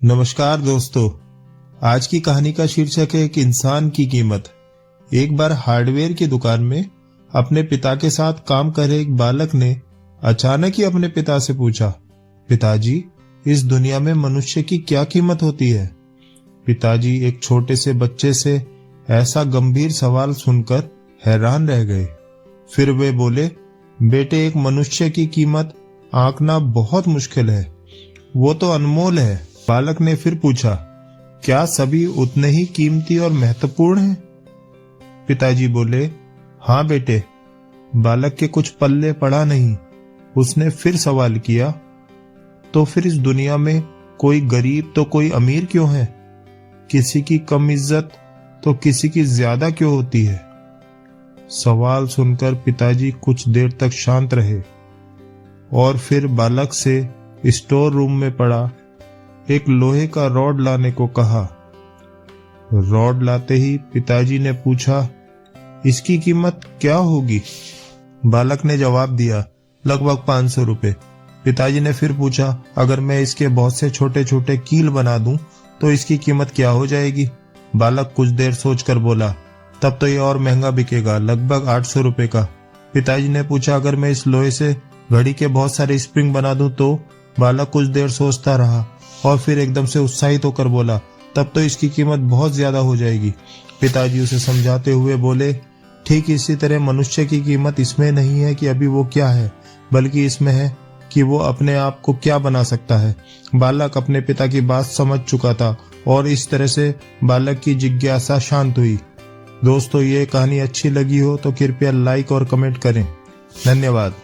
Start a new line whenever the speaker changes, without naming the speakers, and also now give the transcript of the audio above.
नमस्कार दोस्तों। आज की कहानी का शीर्षक है एक इंसान की कीमत। एक बार हार्डवेयर की दुकान में अपने पिता के साथ काम कर रहे एक बालक ने अचानक ही अपने पिता से पूछा, पिताजी, इस दुनिया में मनुष्य की क्या कीमत होती है? पिताजी एक छोटे से बच्चे से ऐसा गंभीर सवाल सुनकर हैरान रह गए। फिर वे बोले, बेटे, एक मनुष्य की कीमत आंकना बहुत मुश्किल है, वो तो अनमोल है। बालक ने फिर पूछा, क्या सभी उतने ही कीमती और महत्वपूर्ण हैं? पिताजी बोले, हाँ बेटे। बालक के कुछ पल्ले पड़ा नहीं। उसने फिर सवाल किया, तो फिर इस दुनिया में कोई गरीब तो कोई अमीर क्यों है? किसी की कम इज्जत तो किसी की ज्यादा क्यों होती है? सवाल सुनकर पिताजी कुछ देर तक शांत रहे और फिर बालक से स्टोर रूम में पड़ा एक लोहे का रॉड लाने को कहा। रॉड लाते ही पिताजी ने पूछा, इसकी कीमत क्या होगी? बालक ने जवाब दिया, लगभग 500 रुपए। पिताजी ने फिर पूछा, अगर मैं इसके बहुत से छोटे छोटे कील बना दूं तो इसकी कीमत क्या हो जाएगी? बालक कुछ देर सोचकर बोला, तब तो ये और महंगा बिकेगा, लगभग 800 रुपए का। पिताजी ने पूछा, अगर मैं इस लोहे से घड़ी के बहुत सारे स्प्रिंग बना दूं तो? बालक कुछ देर सोचता रहा और फिर एकदम से उत्साहित होकर बोला, तब तो इसकी कीमत बहुत ज्यादा हो जाएगी। पिताजी उसे समझाते हुए बोले, ठीक इसी तरह मनुष्य की कीमत इसमें नहीं है कि अभी वो क्या है, बल्कि इसमें है कि वो अपने आप को क्या बना सकता है। बालक अपने पिता की बात समझ चुका था और इस तरह से बालक की जिज्ञासा शांत हुई। दोस्तों, ये कहानी अच्छी लगी हो तो कृपया लाइक और कमेंट करें। धन्यवाद।